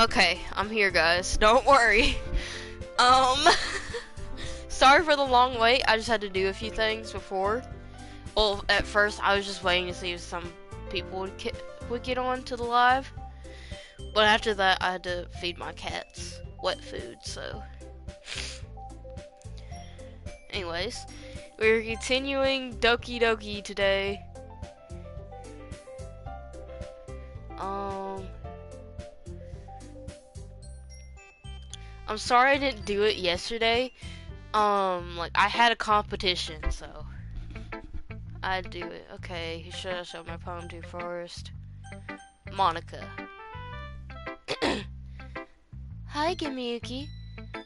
Okay, I'm here, guys. Don't worry. Um, sorry for the long wait. I just had to do a few things before. Well, at first I was just waiting to see if some people would get on to the live, but after that I had to feed my cats wet food. So, anyways, we're continuing Doki Doki today. I'm sorry I didn't do it yesterday. Like, I had a competition, so I'd do it. Okay, who should I show my poem to first? Monica. Hi, Gimiyuki.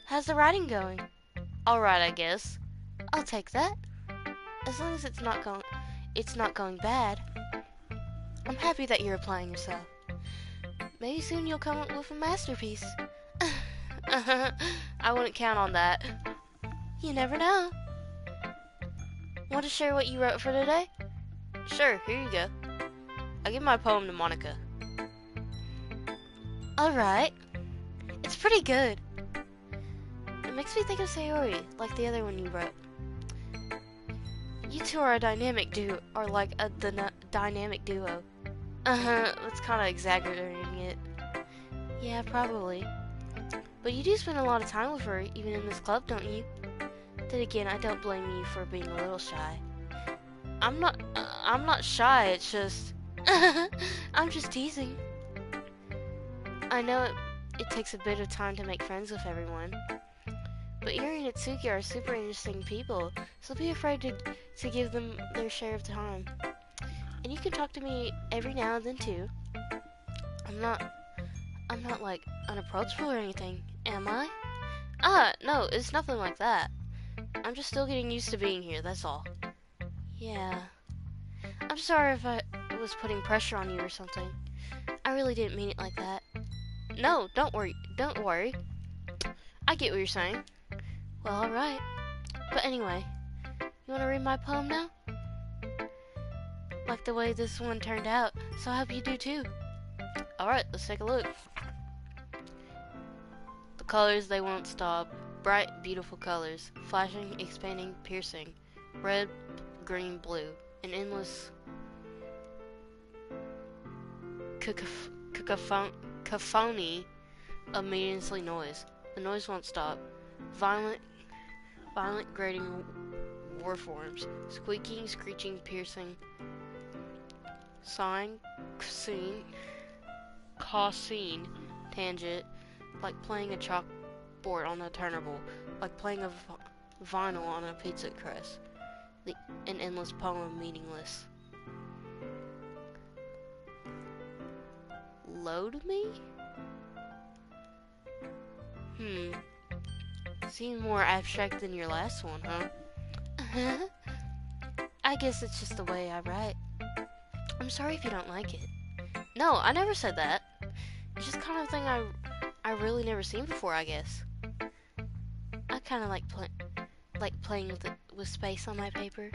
How's the writing going? Alright, I guess. I'll take that. As long as it's not going bad. I'm happy that you're applying yourself. Maybe soon you'll come up with a masterpiece. I wouldn't count on that. You never know. Want to share what you wrote for today? Sure, here you go. I give my poem to Monica. Alright. It's pretty good. It makes me think of Sayori, like the other one you wrote. You two are a dynamic duo, or like a dynamic duo. That's kind of exaggerating it. Yeah, probably. But you do spend a lot of time with her, even in this club, don't you? Then again, I don't blame you for being a little shy. I'm not shy, it's just... I'm just teasing. I know it takes a bit of time to make friends with everyone. But Yuri and Itsuki are super interesting people, so be afraid to give them their share of time. And you can talk to me every now and then too. I'm not like unapproachable or anything, am I? No, it's nothing like that. I'm just still getting used to being here, that's all. Yeah. I'm sorry if I was putting pressure on you or something. I really didn't mean it like that. No, don't worry. I get what you're saying. Well, alright. But anyway, you want to read my poem now? Like the way this one turned out, so I hope you do too. Alright, let's take a look. The colors, they won't stop. Bright, beautiful colors. Flashing, expanding, piercing. Red, green, blue. An endless cacophony of meaningless noise. The noise won't stop. Violent, grating war forms. Squeaking, screeching, piercing. Sighing, causing, tangent. Like playing a chalkboard on a turnable. Like playing a vinyl on a pizza crust. An endless poem, meaningless. Load me? Seems more abstract than your last one, huh? I guess it's just the way I write. I'm sorry if you don't like it. No, I never said that. It's just kind of thing I really never seen before, I guess. I kind of like playing with space on my paper.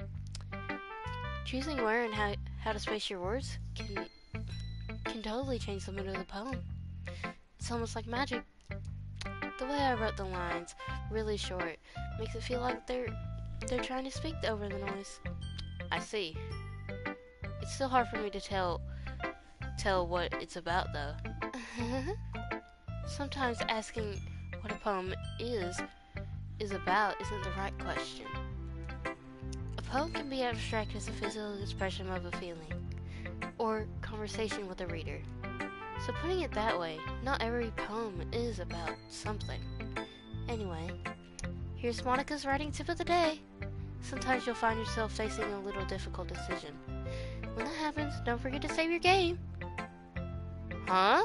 Choosing where and how to space your words can totally change the mood of the poem. It's almost like magic. The way I wrote the lines, really short, makes it feel like they're trying to speak over the noise. I see. It's still hard for me to tell what it's about, though. Sometimes asking what a poem is about isn't the right question. A poem can be abstract as a physical expression of a feeling, or conversation with a reader. So putting it that way, not every poem is about something. Anyway, here's Monica's writing tip of the day. Sometimes you'll find yourself facing a little difficult decision. When that happens, don't forget to save your game. Huh?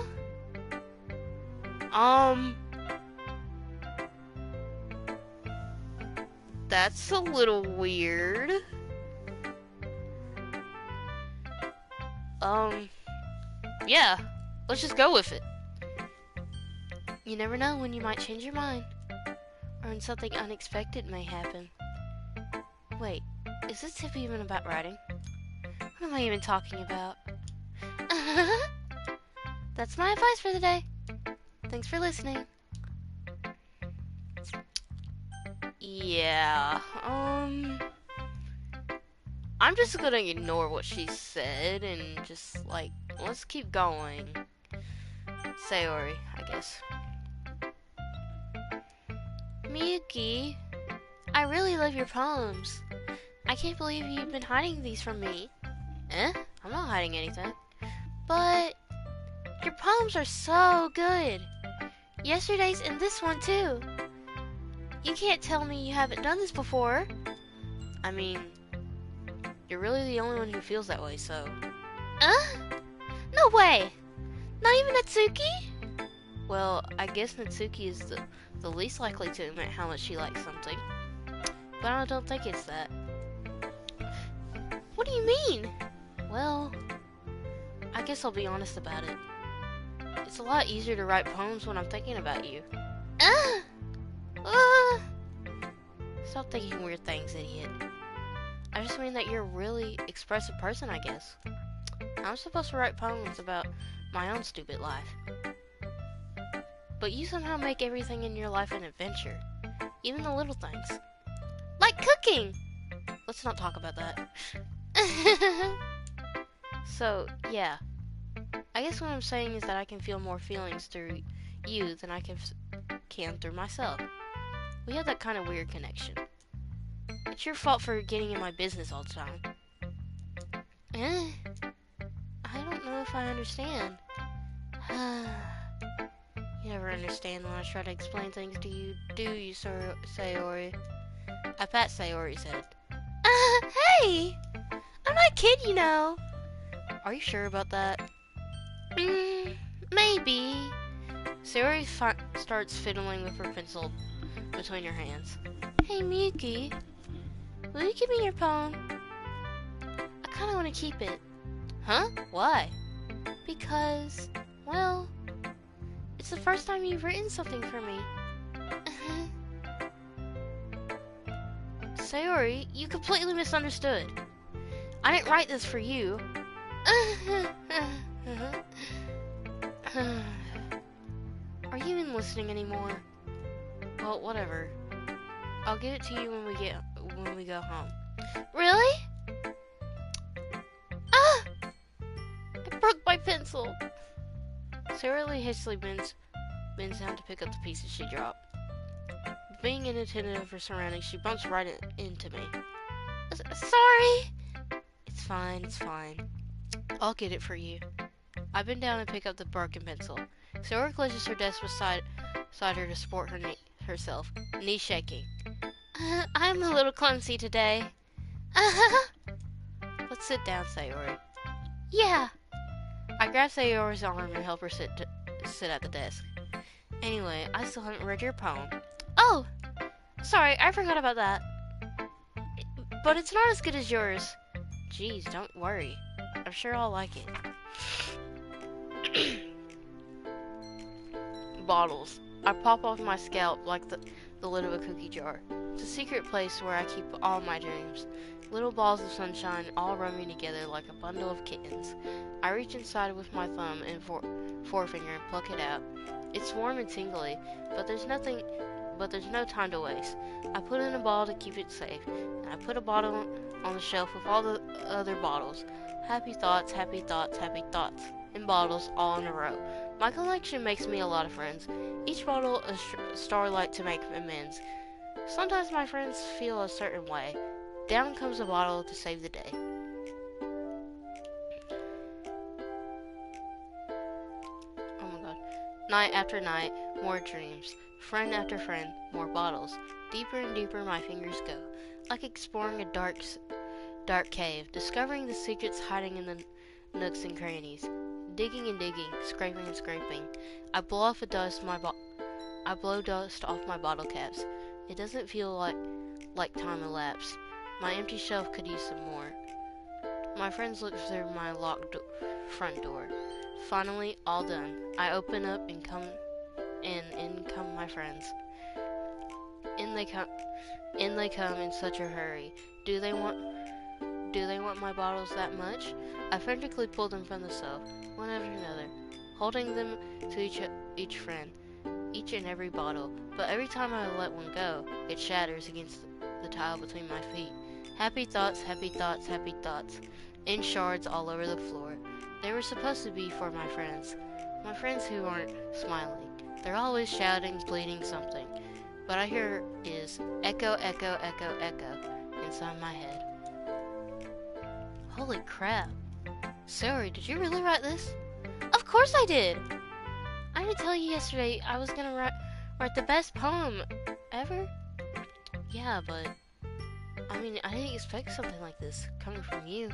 That's a little weird. Yeah, let's just go with it. You never know when you might change your mind, or when something unexpected may happen. Wait, is this tip even about writing? What am I even talking about? That's my advice for the day. Thanks for listening. Yeah, I'm just gonna ignore what she said and just, like, let's keep going. Sayori, I guess. Miyuki, I really love your poems. I can't believe you've been hiding these from me. Eh? I'm not hiding anything. But your poems are so good. Yesterday's and this one too. You can't tell me you haven't done this before. I mean, you're really the only one who feels that way, so... No way! Not even Natsuki? Well, I guess Natsuki is the least likely to admit how much she likes something. But I don't think it's that. What do you mean? Well, I guess I'll be honest about it. It's a lot easier to write poems when I'm thinking about you. Stop thinking weird things, idiot. I just mean that you're a really expressive person, I guess. I'm supposed to write poems about my own stupid life. But you somehow make everything in your life an adventure. Even the little things. Like cooking! Let's not talk about that. So, yeah. I guess what I'm saying is that I can feel more feelings through you than I can through myself. We have that kind of weird connection. It's your fault for getting in my business all the time. I don't know if I understand. You never understand when I try to explain things to you, do you, Sayori? I pat Sayori's head. Hey! I'm not a kid, you know. Are you sure about that? Maybe. Sayori starts fiddling with her pencil between her hands. Hey, Miyuki. Will you give me your poem? I kind of want to keep it. Huh? Why? Because, well, it's the first time you've written something for me. Sayori, you completely misunderstood. I didn't write this for you. Are you even listening anymore? Well, whatever. I'll give it to you when we go home. Really? I broke my pencil. Sayori hastily bends down to pick up the pieces she dropped. Being inattentive of her surroundings, she bumps right into me. Sorry. It's fine, it's fine. I'll get it for you. I bend down and pick up the broken pencil. Sayori clenches her desk beside her to support herself, knees shaking. I'm a little clumsy today. Let's sit down, Sayori. Yeah. I grab Sayori's arm and help her sit at the desk. Anyway, I still haven't read your poem. Oh, sorry, I forgot about that. But it's not as good as yours. Jeez, don't worry. I'm sure I'll like it. Bottles. I pop off my scalp like the lid of a cookie jar. It's a secret place where I keep all my dreams. Little balls of sunshine all roaming together like a bundle of kittens. I reach inside with my thumb and forefinger and pluck it out. It's warm and tingly, but there's no time to waste. I put in a ball to keep it safe, and I put a bottle on the shelf with all the other bottles. Happy thoughts, happy thoughts, happy thoughts. In bottles, all in a row. My collection makes me a lot of friends. Each bottle a starlight to make amends. Sometimes my friends feel a certain way. Down comes a bottle to save the day. Oh my god. Night after night, more dreams. Friend after friend, more bottles. Deeper and deeper my fingers go. Like exploring a dark cave, discovering the secrets hiding in the nooks and crannies. Digging and digging, scraping and scraping. I blow dust off my bottle caps. It doesn't feel like time elapsed. My empty shelf could use some more. My friends look through my locked front door. Finally, all done. I open up and in come my friends. In they come in such a hurry. Do they want my bottles that much? I frantically pull them from the shelf, one after another, holding them to each friend. each and every bottle, but every time I let one go, it shatters against the tile between my feet. Happy thoughts, happy thoughts, happy thoughts, in shards all over the floor. They were supposed to be for my friends who aren't smiling. They're always shouting, bleating something. What I hear is echo, echo, echo, echo inside my head. Holy crap. Sorry, did you really write this? Of course I did! I didn't tell you yesterday I was gonna write the best poem ever? Yeah, but I mean, I didn't expect something like this coming from you.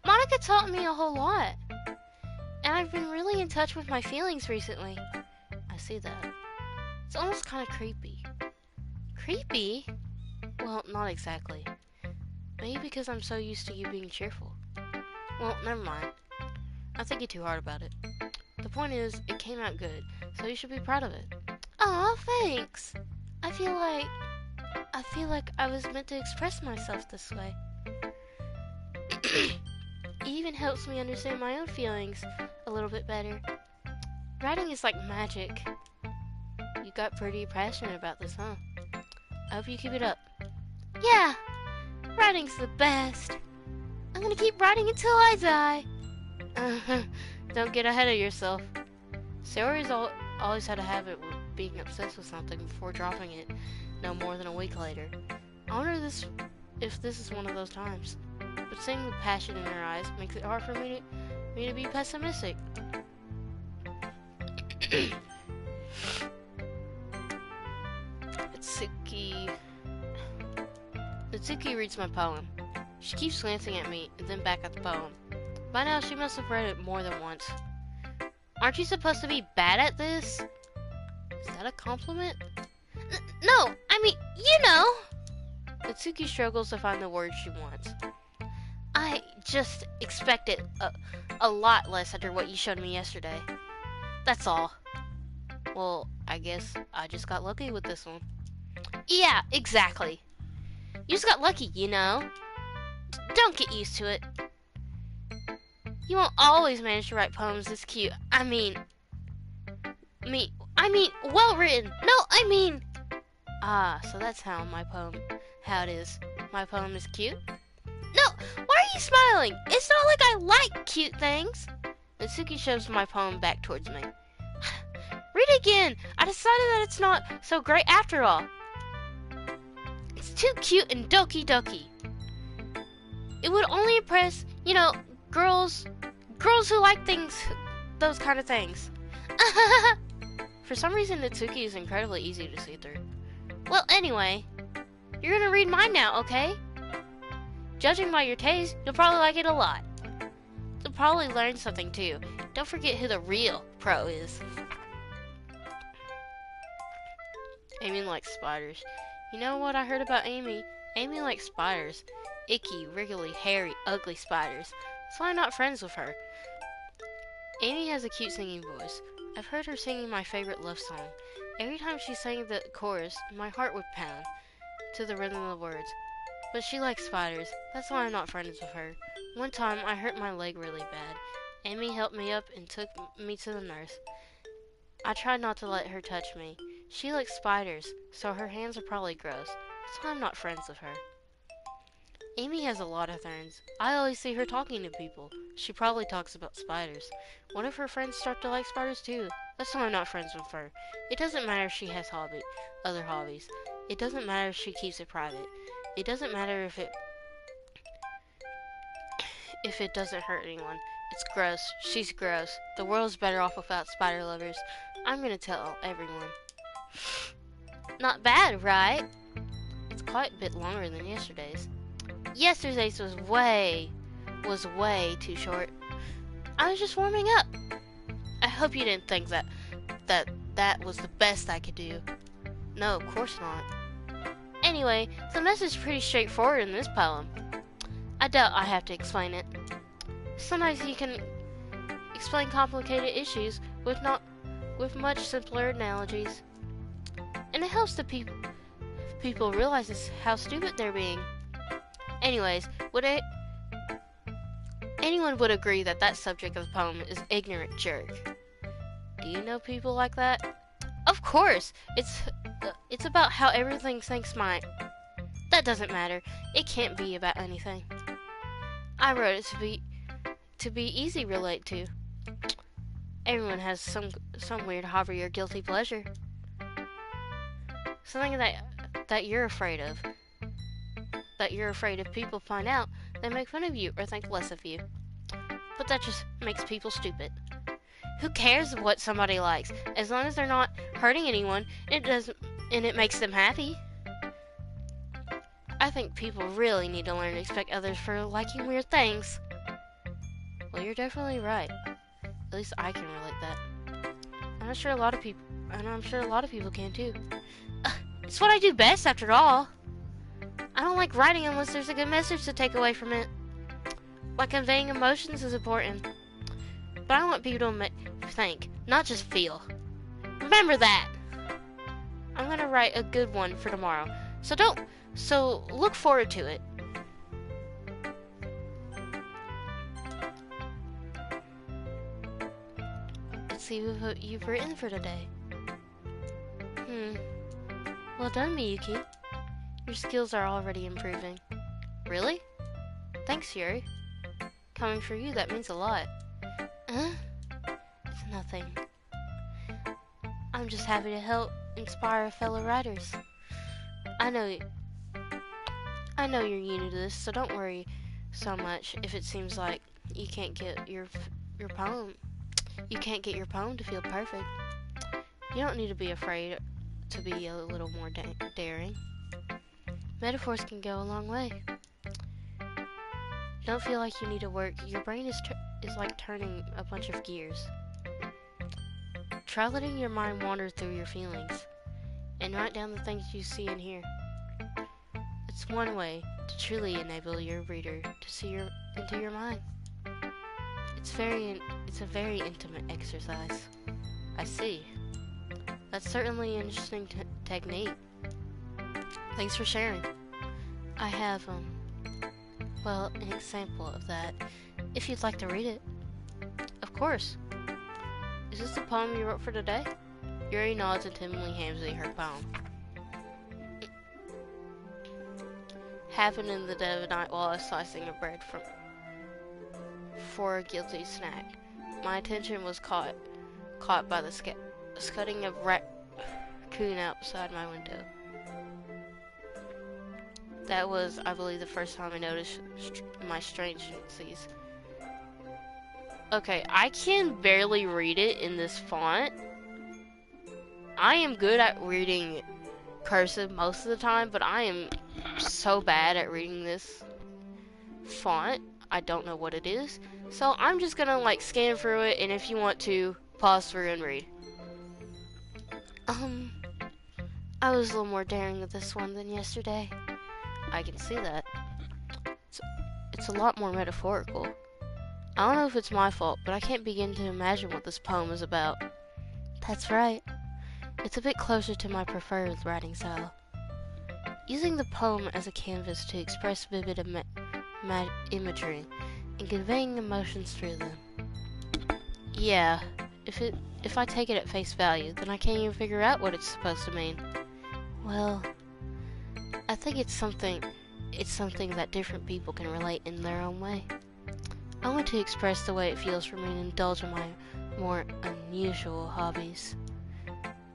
Monica taught me a whole lot. And I've been really in touch with my feelings recently. I see that. It's almost kind of creepy. Creepy? Well, not exactly. Maybe because I'm so used to you being cheerful. Well, never mind. I'm thinking too hard about it. The point is, it came out good, so you should be proud of it. Aw, thanks. I feel like I was meant to express myself this way. It even helps me understand my own feelings a little bit better. Writing is like magic. You got pretty passionate about this, huh? I hope you keep it up. Yeah, writing's the best. I'm gonna keep writing until I die. Don't get ahead of yourself. Sawyer's always had a habit of being obsessed with something before dropping it no more than a week later. I wonder if this is one of those times. But seeing the passion in her eyes makes it hard for me to be pessimistic. Natsuki reads my poem. She keeps glancing at me and then back at the poem. By now, she must have read it more than once. Aren't you supposed to be bad at this? Is that a compliment? No, I mean, you know. Natsuki struggles to find the words she wants. I just expected a lot less after what you showed me yesterday. That's all. Well, I guess I just got lucky with this one. Yeah, exactly. You just got lucky, you know. Don't get used to it. You won't always manage to write poems this cute. I mean, well written. No, I mean. Ah, so that's how it is. My poem is cute? No, why are you smiling? It's not like I like cute things. Natsuki shoves my poem back towards me. Read it again. I decided that it's not so great after all. It's too cute and doki doki. It would only impress, girls who like those kind of things. For some reason, Natsuki is incredibly easy to see through. Well, anyway, you're gonna read mine now, okay? Judging by your taste, you'll probably like it a lot. You'll probably learn something too. Don't forget who the real pro is. Amy likes spiders. You know what I heard about Amy? Amy likes spiders. Icky, wriggly, hairy, ugly spiders. That's why I'm not friends with her. Amy has a cute singing voice. I've heard her singing my favorite love song. Every time she sang the chorus, my heart would pound to the rhythm of the words. But she likes spiders. That's why I'm not friends with her. One time, I hurt my leg really bad. Amy helped me up and took me to the nurse. I tried not to let her touch me. She likes spiders, so her hands are probably gross. That's why I'm not friends with her. Amy has a lot of friends. I always see her talking to people. She probably talks about spiders. One of her friends start to like spiders too. That's why I'm not friends with her. It doesn't matter if she has other hobbies. It doesn't matter if she keeps it private. It doesn't matter if it doesn't hurt anyone. It's gross. She's gross. The world's better off without spider lovers. I'm gonna tell everyone. Not bad, right? It's quite a bit longer than yesterday's. Yesterday's was way too short. I was just warming up. I hope you didn't think that was the best I could do. No, of course not. Anyway, the message is pretty straightforward in this poem. I doubt I have to explain it. Sometimes you can explain complicated issues with much simpler analogies. And it helps the people realize how stupid they're being. Anyways, anyone would agree that subject of the poem is ignorant jerk. Do you know people like that? Of course, it's about how everything thinks mine. That doesn't matter. It can't be about anything. I wrote it to be easy to relate to. Everyone has some weird hobby or guilty pleasure. Something that you're afraid of. That you're afraid if people find out, they make fun of you or think less of you. But that just makes people stupid. Who cares what somebody likes, as long as they're not hurting anyone, and it makes them happy. I think people really need to learn to expect others for liking weird things. Well, you're definitely right. At least I can relate that. I'm sure a lot of people can too. It's what I do best, after all. I don't like writing unless there's a good message to take away from it. Like conveying emotions is important. But I want people to think, not just feel. Remember that! I'm gonna write a good one for tomorrow. So look forward to it. Let's see what you've written for today. Well done, Miyuki. Your skills are already improving. Really? Thanks, Yuri. Coming for you, that means a lot. It's nothing. I'm just happy to help inspire fellow writers. I know you're new to this, so don't worry so much if it seems like you can't get your poem. You can't get your poem to feel perfect. You don't need to be afraid to be a little more daring. Metaphors can go a long way. Don't feel like you need to work. Your brain is like turning a bunch of gears. Try letting your mind wander through your feelings and write down the things you see and hear. It's one way to truly enable your reader to see into your mind. It's a very intimate exercise. I see. That's certainly an interesting technique. Thanks for sharing. I have, an example of that, if you'd like to read it. Of course. Is this the poem you wrote for today? Yuri nods and timidly hands me her poem. Happened in the dead of night while I was slicing a bread for a guilty snack. My attention was caught by the scudding of raccoon outside my window. That was, I believe, the first time I noticed my strangencies. Okay, I can barely read it in this font. I am good at reading cursive most of the time, but I am so bad at reading this font. I don't know what it is. So I'm just gonna scan through it, and if you want to, pause through and read. I was a little more daring with this one than yesterday. I can see that. It's a lot more metaphorical. I don't know if it's my fault, but I can't begin to imagine what this poem is about. That's right. It's a bit closer to my preferred writing style. Using the poem as a canvas to express vivid imagery and conveying emotions through them. Yeah, if I take it at face value, then I can't even figure out what it's supposed to mean. Well, I think it's something that different people can relate in their own way. I want to express the way it feels for me to indulge in my more unusual hobbies.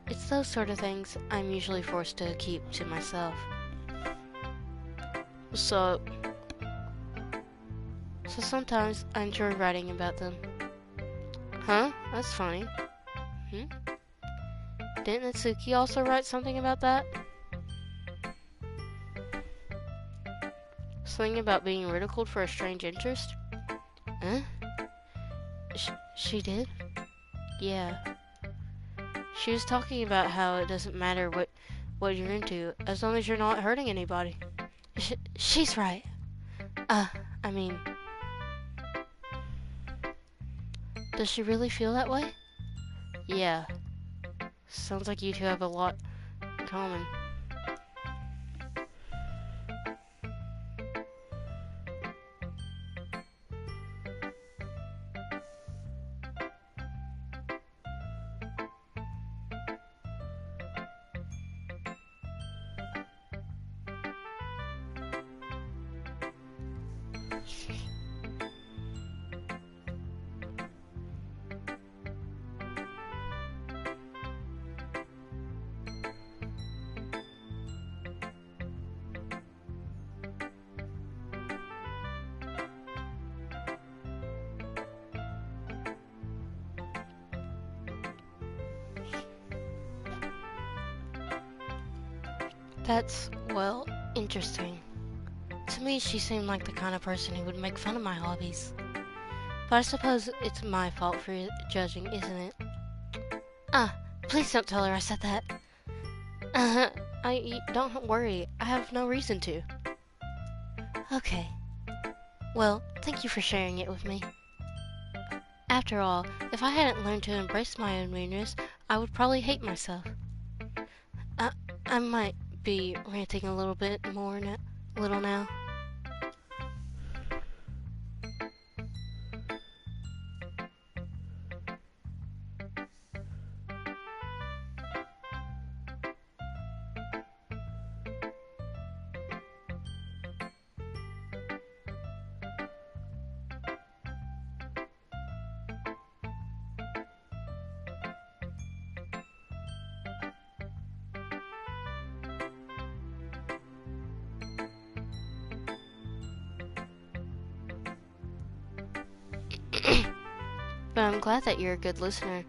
It's those sort of things I'm usually forced to keep to myself. So sometimes I enjoy writing about them. Huh? That's funny. Didn't Natsuki also write something about that? Something about being ridiculed for a strange interest? Huh? She did? Yeah. She was talking about how it doesn't matter what you're into, as long as you're not hurting anybody. She's right. I mean... Does she really feel that way? Yeah. Sounds like you two have a lot in common. That's, well, interesting. To me, she seemed like the kind of person who would make fun of my hobbies. But I suppose it's my fault for judging, isn't it? Ah, please don't tell her I said that. Don't worry, I have no reason to. Okay. Well, thank you for sharing it with me. After all, if I hadn't learned to embrace my own weirdness, I would probably hate myself. I might be ranting a little bit more now. But I'm glad that you're a good listener.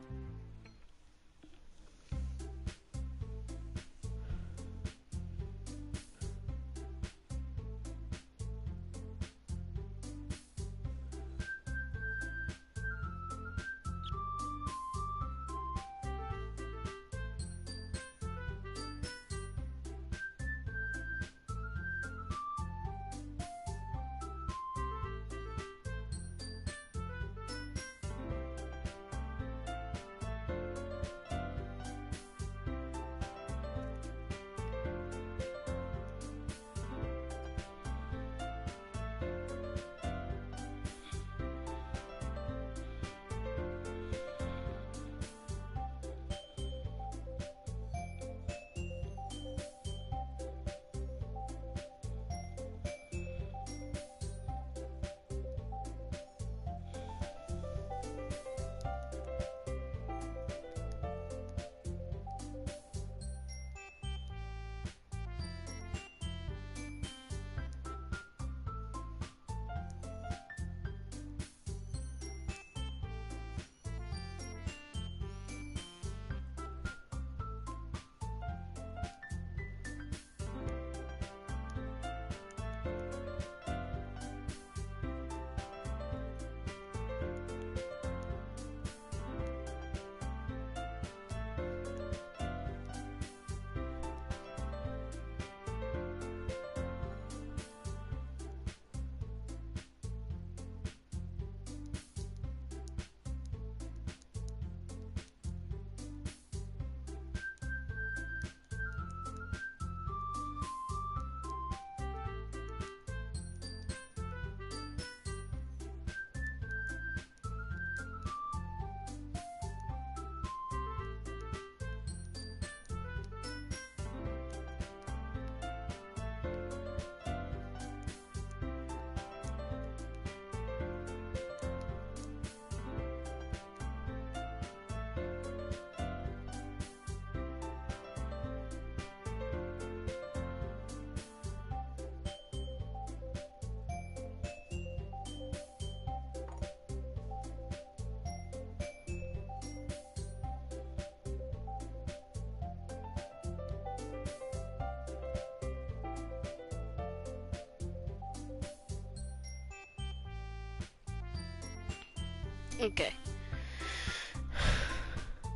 Okay.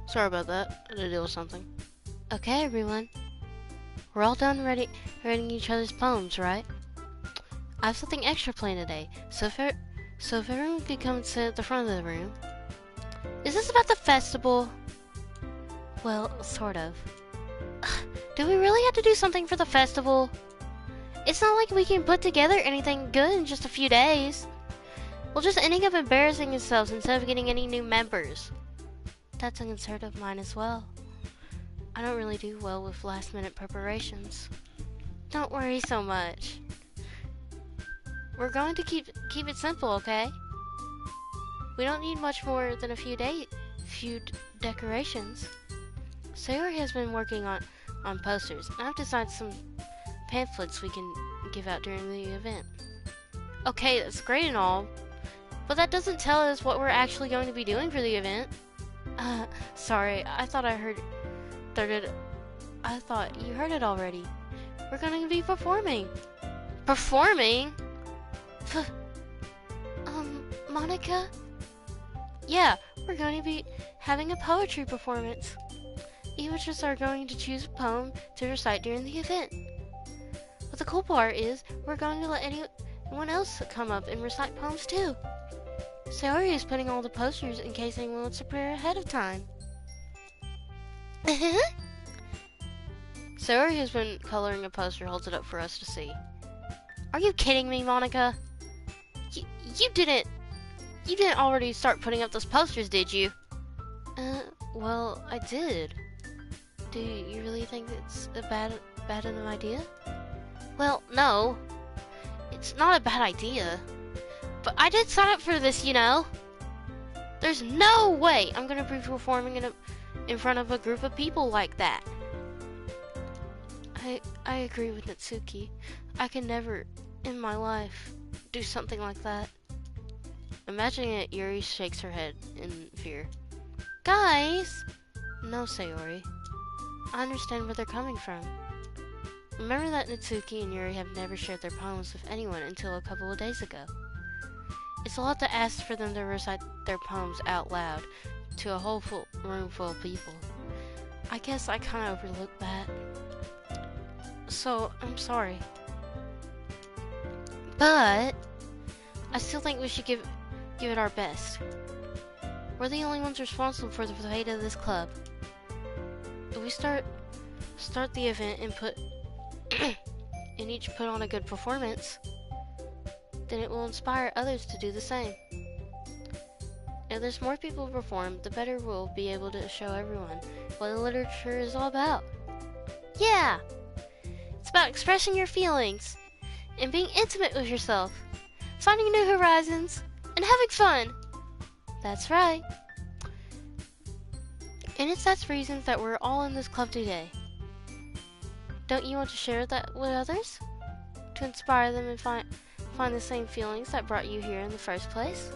Sorry about that. I had to deal with something. Okay, everyone. We're all done reading each other's poems, right? I have something extra planned today, so if everyone could come and sit at the front of the room. Is this about the festival? Well, sort of. Do we really have to do something for the festival? It's not like we can put together anything good in just a few days. We're just ending up embarrassing ourselves instead of getting any new members. That's a concern of mine as well. I don't really do well with last-minute preparations. Don't worry so much. We're going to keep it simple, okay? We don't need much more than a few decorations. Sayori has been working on posters, and I've designed some pamphlets we can give out during the event. Okay, that's great and all, but that doesn't tell us what we're actually going to be doing for the event. Sorry, I thought you heard it already. We're going to be performing. Performing? Monica? Yeah, we're going to be having a poetry performance. Each of us are going to choose a poem to recite during the event. But the cool part is, we're going to let anyone else come up and recite poems too. Sayori is putting all the posters in case anyone wants to prepare ahead of time. Sayori has been coloring a poster, holds it up for us to see. Are you kidding me, Monica? You didn't already start putting up those posters, did you? Well, I did. Do you really think it's a bad enough idea? Well, no. It's not a bad idea. But I did sign up for this, you know. There's no way I'm gonna be performing in front of a group of people like that. I agree with Natsuki. I can never, in my life, do something like that. Imagining it, Yuri shakes her head in fear. Guys! No, Sayori. I understand where they're coming from. Remember that Natsuki and Yuri have never shared their poems with anyone until a couple of days ago. It's a lot to ask for them to recite their poems out loud to a whole room full of people. I guess I kind of overlooked that. So, I'm sorry. But I still think we should give it our best. We're the only ones responsible for the fate of this club. If we start the event and and each put on a good performance, then it will inspire others to do the same. If there's more people who perform, the better we'll be able to show everyone what the literature is all about. Yeah! It's about expressing your feelings and being intimate with yourself, finding new horizons, and having fun. That's right. And it's that reason that we're all in this club today. Don't you want to share that with others? To inspire them and find the same feelings that brought you here in the first place?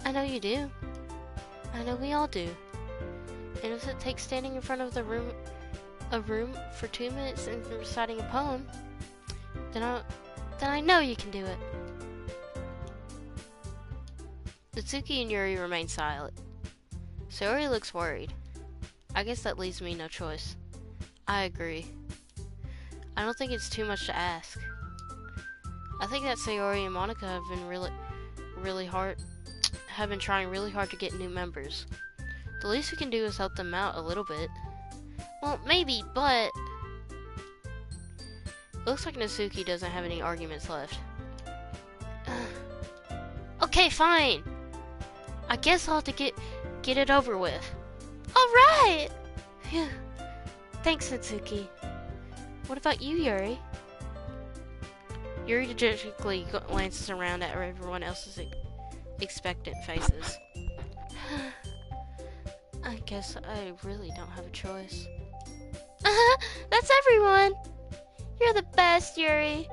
I know you do. I know we all do. And if it takes standing in front of a room for 2 minutes and reciting a poem, then I know you can do it. Natsuki and Yuri remain silent. Sayori looks worried. I guess that leaves me no choice. I agree. I don't think it's too much to ask. I think that Sayori and Monica have been trying really hard to get new members. The least we can do is help them out a little bit. Well, maybe, but it looks like Natsuki doesn't have any arguments left. Okay, fine. I guess I'll have to get it over with. Alright! Phew. Thanks, Natsuki. What about you, Yuri? Yuri dejectedly glances around at everyone else's expectant faces. I guess I really don't have a choice. That's everyone! You're the best, Yuri!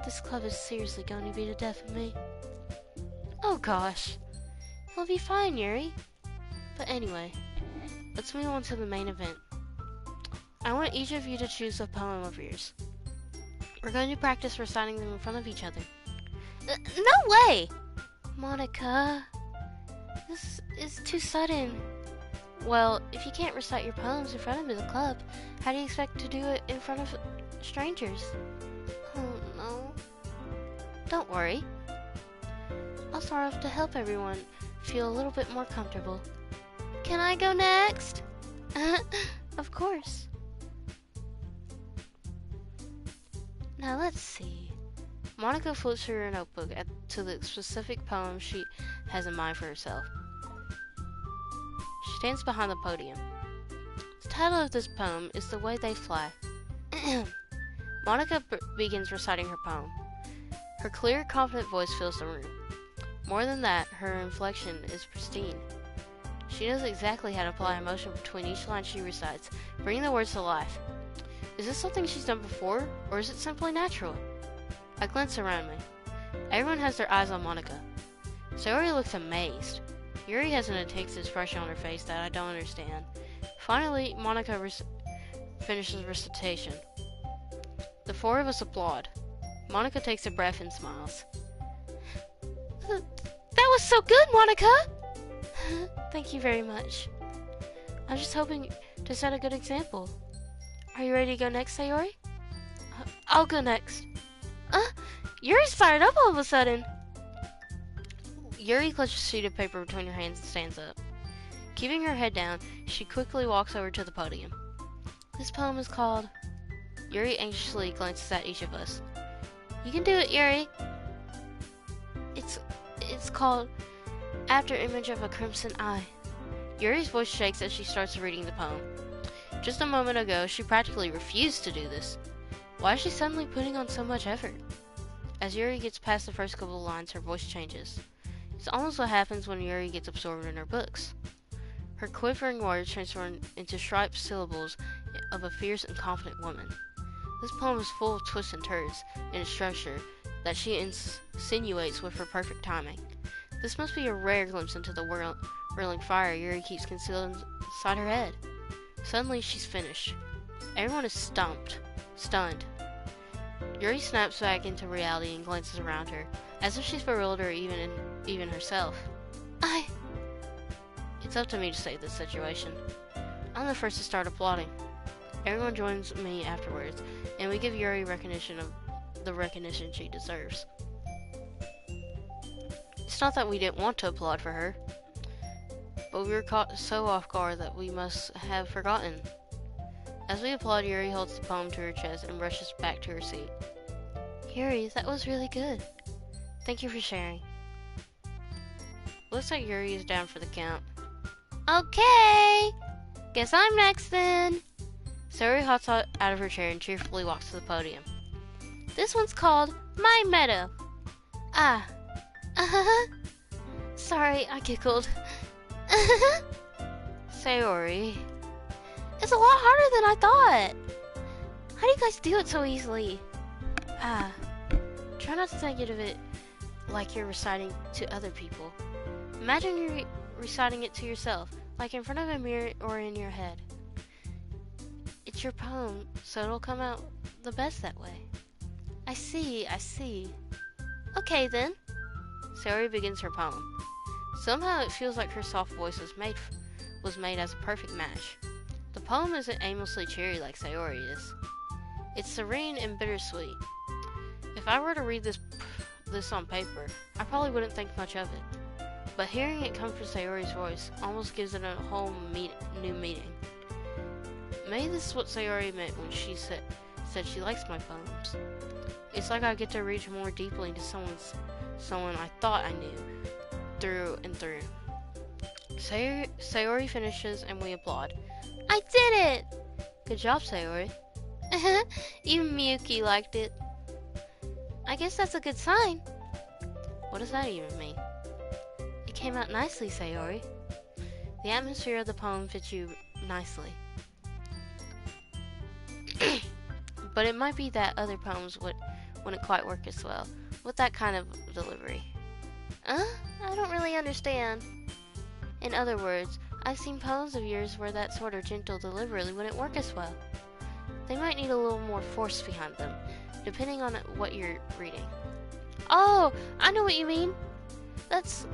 This club is seriously going to be the death of me. Oh gosh. It'll be fine, Yuri. But anyway, let's move on to the main event. I want each of you to choose a poem of yours. We're going to practice reciting them in front of each other. No way! Monica, this is too sudden. Well, if you can't recite your poems in front of the club, how do you expect to do it in front of strangers? Oh no. Don't worry. I'll start off to help everyone feel a little bit more comfortable. Can I go next? Of course. Now let's see. Monica flips through her notebook to the specific poem she has in mind for herself. She stands behind the podium. The title of this poem is The Way They Fly. Monica begins reciting her poem. Her clear, confident voice fills the room. More than that, her inflection is pristine. She knows exactly how to apply emotion between each line she recites, bringing the words to life. Is this something she's done before, or is it simply natural? I glance around me. Everyone has their eyes on Monica. Sayori looks amazed. Yuri has an intense expression on her face that I don't understand. Finally, Monica finishes recitation. The four of us applaud. Monica takes a breath and smiles. That was so good, Monica! Thank you very much. I'm just hoping to set a good example. Are you ready to go next, Sayori? I'll go next. Yuri's fired up all of a sudden. Yuri clutches a sheet of paper between her hands and stands up. Keeping her head down, she quickly walks over to the podium. This poem is called... Yuri anxiously glances at each of us. You can do it, Yuri. It's called After Image of a Crimson Eye. Yuri's voice shakes as she starts reading the poem. Just a moment ago, she practically refused to do this. Why is she suddenly putting on so much effort? As Yuri gets past the first couple of lines, her voice changes. It's almost what happens when Yuri gets absorbed in her books. Her quivering words transform into striped syllables of a fierce and confident woman. This poem is full of twists and turns in its structure that she insinuates with her perfect timing. This must be a rare glimpse into the whirling fire Yuri keeps concealed inside her head. Suddenly, she's finished. Everyone is stunned. Yuri snaps back into reality and glances around her, as if she's bewildered even herself. It's up to me to save this situation. I'm the first to start applauding. Everyone joins me afterwards, and we give Yuri the recognition she deserves. It's not that we didn't want to applaud for her, but we were caught so off guard that we must have forgotten. As we applaud, Yuri holds the poem to her chest and rushes back to her seat. Yuri, that was really good. Thank you for sharing. Looks like Yuri is down for the count. Okay! Guess I'm next then. Sayori hops out of her chair and cheerfully walks to the podium. This one's called My Meadow. Sorry, I giggled. Sayori. It's a lot harder than I thought. How do you guys do it so easily? Try not to think of it like you're reciting to other people. Imagine you're reciting it to yourself, like in front of a mirror or in your head. It's your poem, so it'll come out the best that way. I see. Okay then. Sayori begins her poem. Somehow it feels like her soft voice was made as a perfect match. The poem isn't aimlessly cheery like Sayori is. It's serene and bittersweet. If I were to read this on paper, I probably wouldn't think much of it. But hearing it come from Sayori's voice almost gives it a whole new meaning. Maybe this is what Sayori meant when she said she likes my poems. It's like I get to reach more deeply into someone I thought I knew, through and through. Sayori finishes and we applaud. I did it! Good job, Sayori. Even Miyuki liked it. I guess that's a good sign. What does that even mean? It came out nicely, Sayori. The atmosphere of the poem fits you nicely. But it might be that other poems wouldn't quite work as well with that kind of delivery. I don't really understand. In other words, I've seen poems of yours where that sort of gentle delivery wouldn't work as well. They might need a little more force behind them, depending on what you're reading. Oh, I know what you mean.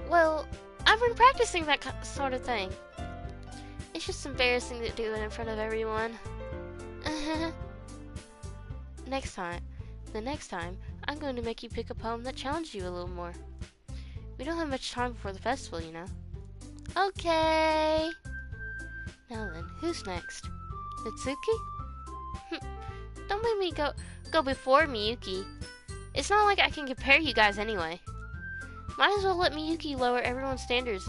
Well, I've been practicing that sort of thing. It's just embarrassing to do it in front of everyone. The next time, I'm going to make you pick a poem that challenges you a little more. We don't have much time before the festival, you know. Okay. Now then, who's next? Mitsuki? Don't make me go before Miyuki. It's not like I can compare you guys anyway. Might as well let Miyuki lower everyone's standards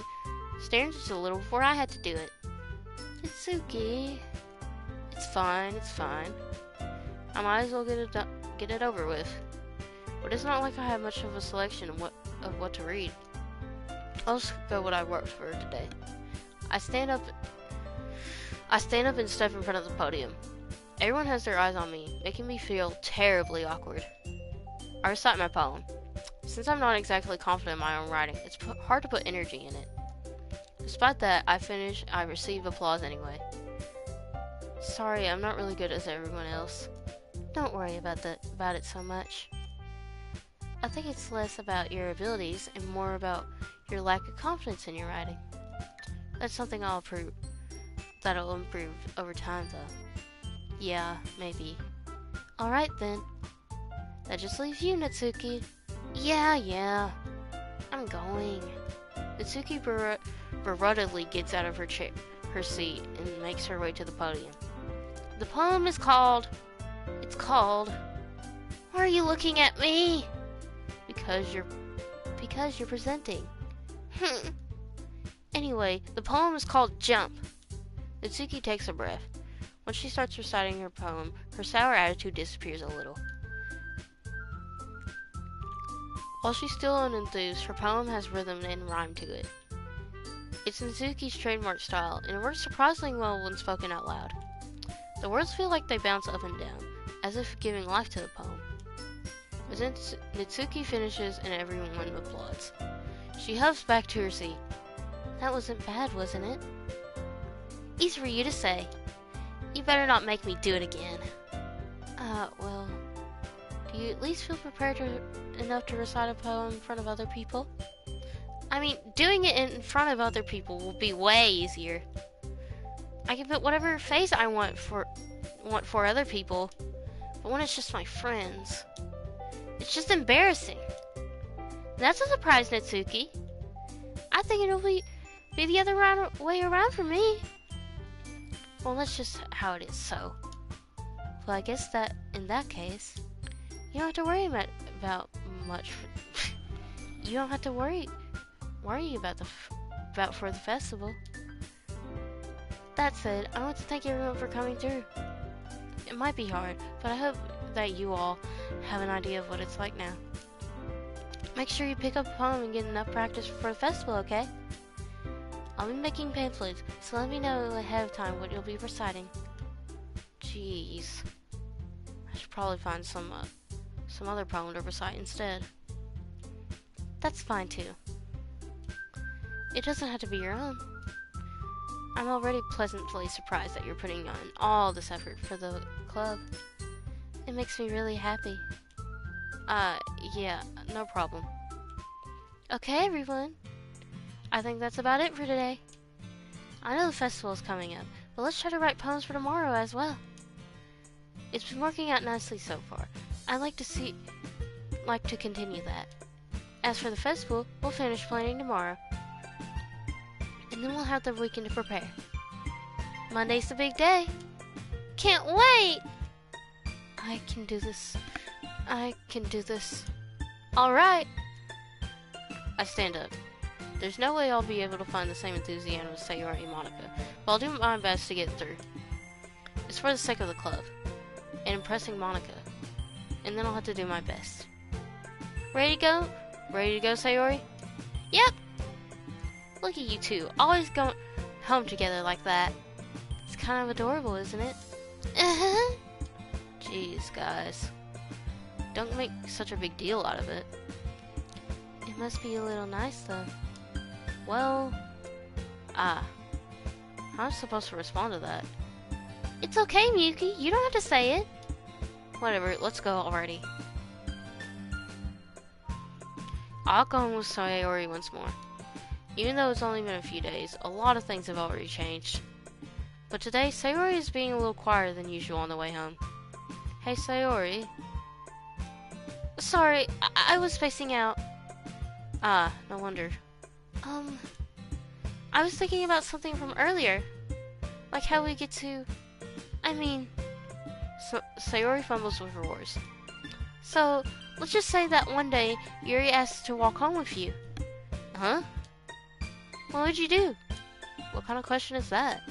a little before I had to do it. Mitsuki. It's fine. I might as well get it over with. but it's not like I have much of a selection of what to read. I'll just go what I worked for today. I stand up and step in front of the podium. Everyone has their eyes on me, making me feel terribly awkward. I recite my poem. Since I'm not exactly confident in my own writing, it's hard to put energy in it. Despite that, I receive applause anyway. Sorry, I'm not really good as everyone else. Don't worry about it so much. I think it's less about your abilities and more about your lack of confidence in your writing. That's something that'll improve over time though. Yeah, maybe. Alright then. That just leaves you, Natsuki. Yeah. I'm going. Natsuki begrudgingly gets out of her seat and makes her way to the podium. The poem is called... It's called... Why are you looking at me? Because you're presenting. Anyway, the poem is called Jump. Natsuki takes a breath. When she starts reciting her poem, her sour attitude disappears a little. While she's still unenthused, her poem has rhythm and rhyme to it. It's Natsuki's trademark style, and it works surprisingly well when spoken out loud. The words feel like they bounce up and down, as if giving life to the poem. But then Natsuki finishes and everyone applauds. She huffs back to her seat. That wasn't bad, wasn't it? Easy for you to say. You better not make me do it again. Well, do you at least feel prepared enough to recite a poem in front of other people? I mean, doing it in front of other people will be way easier. I can put whatever face I want for other people, but when it's just my friends, it's just embarrassing. That's a surprise, Natsuki. I think it'll be the other way around for me. Well, that's just how it is, so. Well, I guess that, in that case, you don't have to worry about much. You don't have to worry about for the festival. That said, I want to thank everyone for coming through. It might be hard, but I hope that you all have an idea of what it's like now. Make sure you pick up a poem and get enough practice for the festival, okay? I'll be making pamphlets, so let me know ahead of time what you'll be reciting. Jeez. I should probably find some other poem to recite instead. That's fine too. It doesn't have to be your own. I'm already pleasantly surprised that you're putting on all this effort for the club. It makes me really happy. Yeah, no problem. Okay, everyone. I think that's about it for today. I know the festival is coming up, but let's try to write poems for tomorrow as well. It's been working out nicely so far. I'd like to continue that. As for the festival, we'll finish planning tomorrow. And then we'll have the weekend to prepare. Monday's the big day. Can't wait! I can do this. Alright! I stand up. There's no way I'll be able to find the same enthusiasm as Sayori and Monica, but I'll do my best to get through. It's for the sake of the club, and impressing Monica, and then I'll have to do my best. Ready to go? Ready to go, Sayori? Yep! Look at you two, always going home together like that. It's kind of adorable, isn't it? Uh-huh. Jeez, guys. Don't make such a big deal out of it. It must be a little nice, though. Well, how am I supposed to respond to that? It's okay, Miyuki. You don't have to say it. Whatever, let's go already. I'll go home with Sayori once more. Even though it's only been a few days, a lot of things have already changed. But today, Sayori is being a little quieter than usual on the way home. Hey, Sayori. Sorry, I was spacing out. No wonder. I was thinking about something from earlier. Like how we get to... Sayori fumbles with her words. So, let's just say that one day, Yuri asked to walk home with you. Huh? What would you do? What kind of question is that?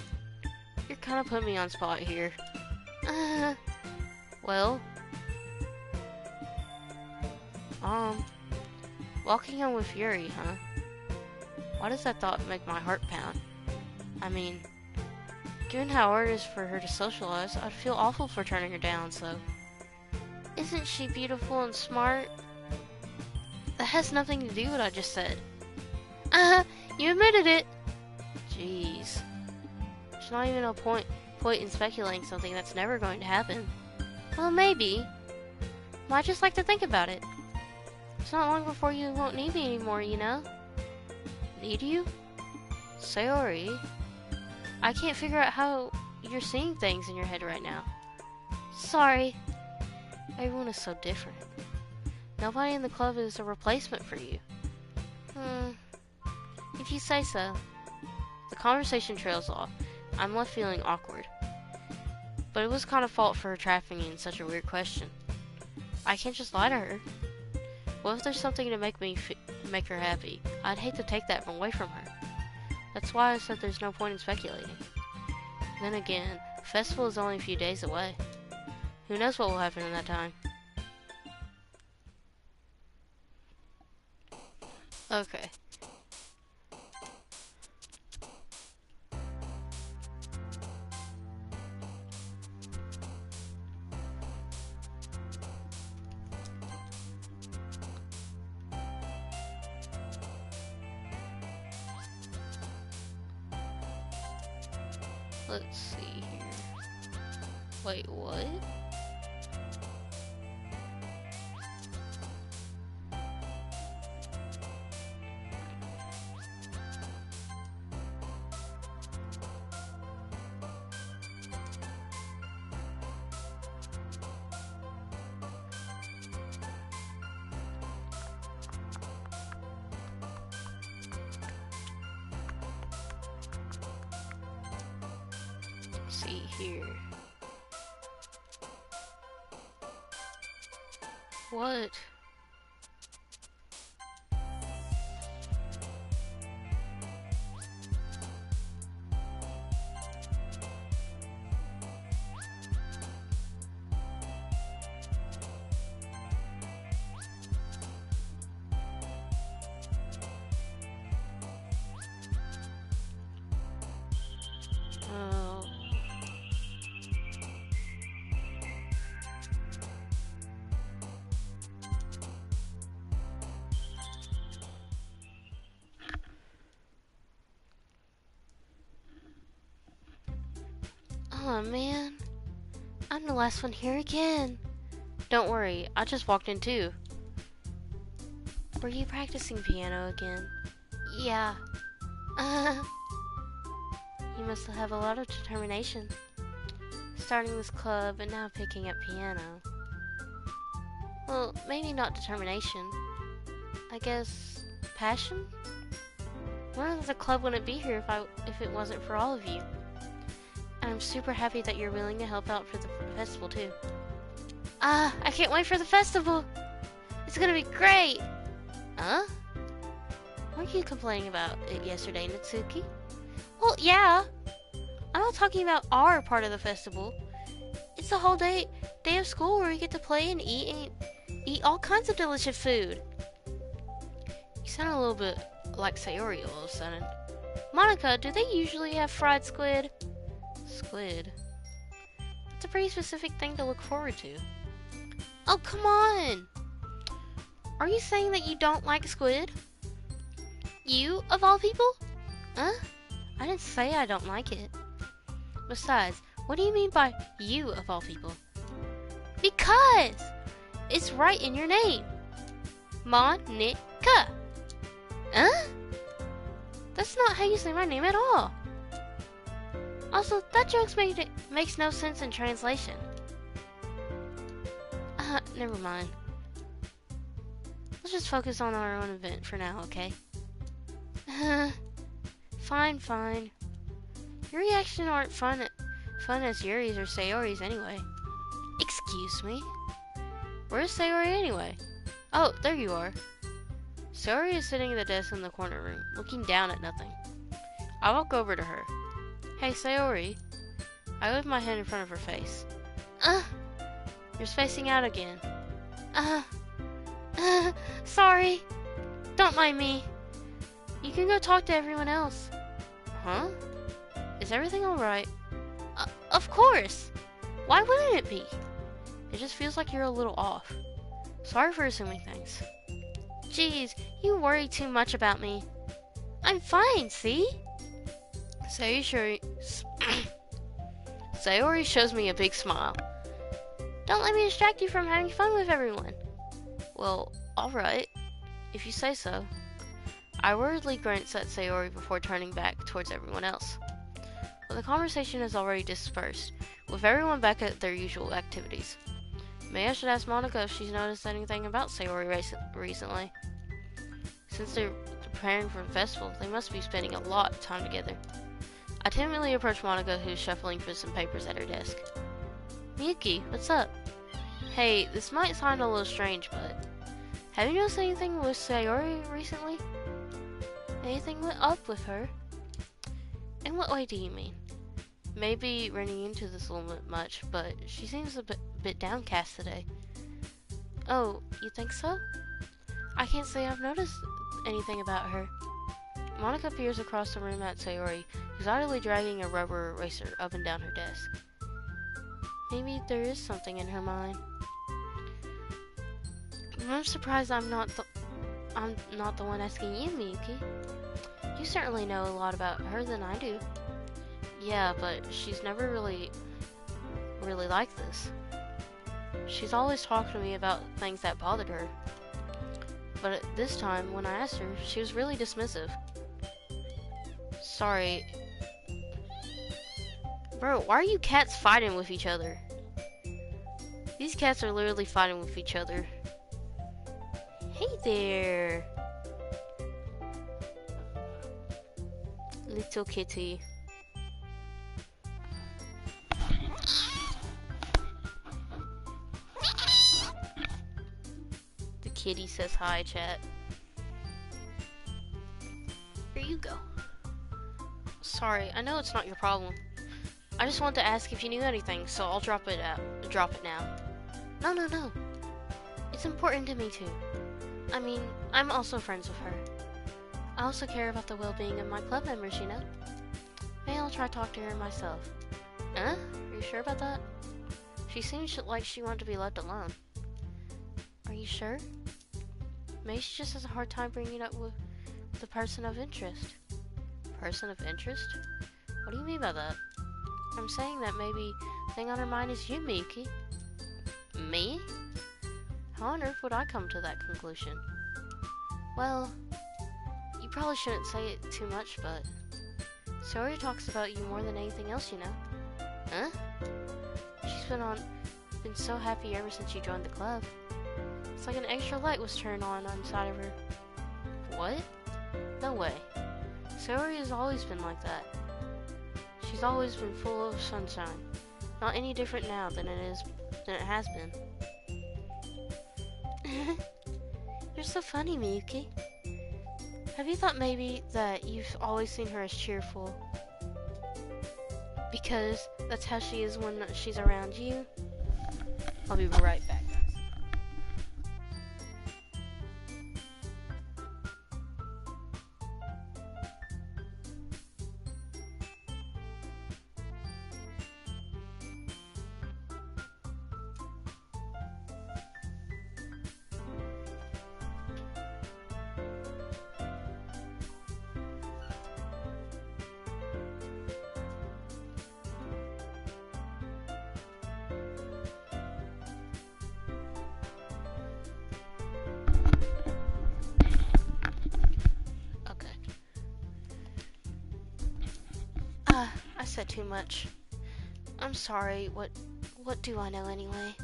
You're kind of putting me on spot here. Well... Um, walking home with Yuri, huh? Why does that thought make my heart pound? I mean, given how hard it is for her to socialize, I'd feel awful for turning her down, so... Isn't she beautiful and smart? That has nothing to do with what I just said. You admitted it! Jeez. There's not even a point in speculating something that's never going to happen. Well, maybe. Well, I just like to think about it. It's not long before you won't need me anymore, you know? Need you? Sayori? I can't figure out how you're seeing things in your head right now. Sorry. Everyone is so different. Nobody in the club is a replacement for you. If you say so. The conversation trails off. I'm left feeling awkward. But it was kind of fault for her trapping me in such a weird question. I can't just lie to her. What if there's something to make her happy? I'd hate to take that away from her. That's why I said there's no point in speculating. Then again, the festival is only a few days away. Who knows what will happen in that time? Okay. Let's see here. Wait, what? See here. What? Oh. Oh man, I'm the last one here again. Don't worry, I just walked in too. Were you practicing piano again? Yeah. You must have a lot of determination. Starting this club and now picking up piano. Well, maybe not determination. I guess passion? Well, the club wouldn't be here if it wasn't for all of you. And I'm super happy that you're willing to help out for the festival too. I can't wait for the festival! It's gonna be great! Huh? Weren't you complaining about it yesterday, Natsuki? Well, yeah. I'm not talking about our part of the festival. It's the whole day of school where we get to play and eat all kinds of delicious food. You sound a little bit like Sayori all of a sudden. Monica, do they usually have fried squid? Squid? That's a pretty specific thing to look forward to. Oh, come on! Are you saying that you don't like squid? You, of all people? Huh? I didn't say I don't like it. Besides, what do you mean by you, of all people? Because! It's right in your name. Monica. Huh? That's not how you say my name at all. Also, that joke makes no sense in translation. Never mind. Let's just focus on our own event for now, okay? Fine. Your reactions aren't fun as Yuri's or Sayori's anyway. Excuse me? Where's Sayori anyway? Oh, there you are. Sayori is sitting at the desk in the corner room, looking down at nothing. I walk over to her. Hey, Sayori. I lift my hand in front of her face. You're spacing out again. Sorry. Don't mind me. You can go talk to everyone else. Huh? Is everything alright? Of course. Why wouldn't it be? It just feels like you're a little off. Sorry for assuming things. Jeez, you worry too much about me. I'm fine, see? Sayori shows me a big smile. Don't let me distract you from having fun with everyone. Well, alright, if you say so. I worriedly glance at Sayori before turning back towards everyone else. But the conversation has already dispersed, with everyone back at their usual activities. Maybe I should ask Monica if she's noticed anything about Sayori recently. Since they're preparing for the festival, they must be spending a lot of time together. I timidly approach Monica, who's shuffling through some papers at her desk. Miyuki, what's up? Hey, this might sound a little strange, but have you noticed anything with Sayori recently? Anything went up with her? In what way do you mean? Maybe running into this a little bit much, but she seems a bit downcast today. Oh, you think so? I can't say I've noticed anything about her. Monica peers across the room at Sayori, who's idly dragging a rubber eraser up and down her desk. Maybe there is something in her mind. I'm surprised I'm not the one asking you, Miyuki. You certainly know a lot about her than I do. Yeah, but she's never really like this. She's always talked to me about things that bothered her. But at this time, when I asked her, she was really dismissive. Sorry. Bro, why are you cats fighting with each other? These cats are literally fighting with each other. Hey there. Little kitty. The kitty says hi, chat. Here you go. Sorry, I know it's not your problem. I just wanted to ask if you knew anything, so I'll drop it now. No. It's important to me too. I mean, I'm also friends with her. I also care about the well-being of my club members, you know? Maybe I'll try to talk to her myself. Huh? Are you sure about that? She seems like she wanted to be left alone. Are you sure? Maybe she just has a hard time bringing up with the person of interest. Person of interest? What do you mean by that? I'm saying that maybe the thing on her mind is you, Miyuki. Me? How on earth would I come to that conclusion? Well, you probably shouldn't say it too much, but Sayori talks about you more than anything else, you know. Huh? She's been so happy ever since you joined the club. It's like an extra light was turned on inside of her. What? No way. Sayori has always been like that. She's always been full of sunshine. Not any different now than it has been. You're so funny, Miyuki. Have you thought maybe that you've always seen her as cheerful? Because that's how she is when she's around you? I'll be right back, guys. I said too much. I'm sorry, what do I know anyway?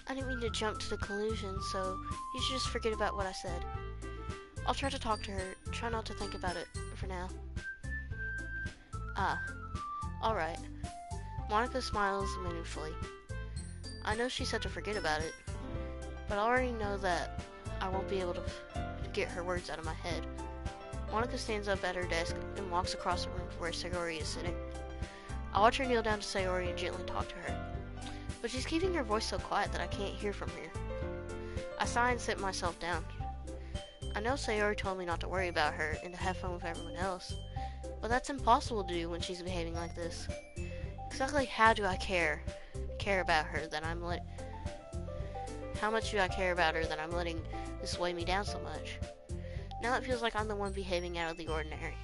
I didn't mean to jump to the conclusion, so you should just forget about what I said. I'll try to talk to her, try not to think about it for now. Alright. Monica smiles meaningfully. I know she said to forget about it, but I already know that I won't be able to get her words out of my head. Monica stands up at her desk and walks across the room to where Sayori is sitting. I watch her kneel down to Sayori and gently talk to her, but she's keeping her voice so quiet that I can't hear from here. I sigh and sit myself down. I know Sayori told me not to worry about her and to have fun with everyone else, but that's impossible to do when she's behaving like this. Exactly how do I care about her that how much do I care about her that I'm letting this weigh me down so much? Now it feels like I'm the one behaving out of the ordinary.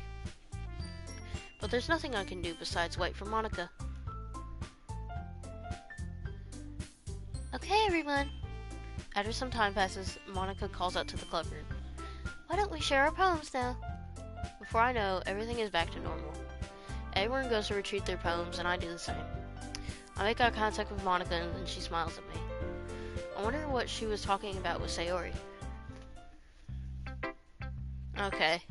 But there's nothing I can do besides wait for Monica. Okay, everyone. After some time passes, Monica calls out to the club room. Why don't we share our poems now? Before I know, everything is back to normal. Everyone goes to retrieve their poems, and I do the same. I make eye contact with Monica, and then she smiles at me. I wonder what she was talking about with Sayori. Okay.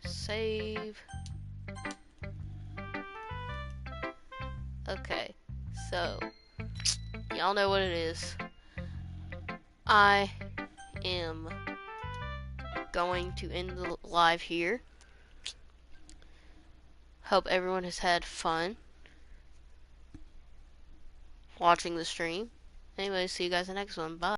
Save. Okay. So, y'all know what it is. I am going to end the live here. Hope everyone has had fun watching the stream. Anyway, see you guys in the next one. Bye.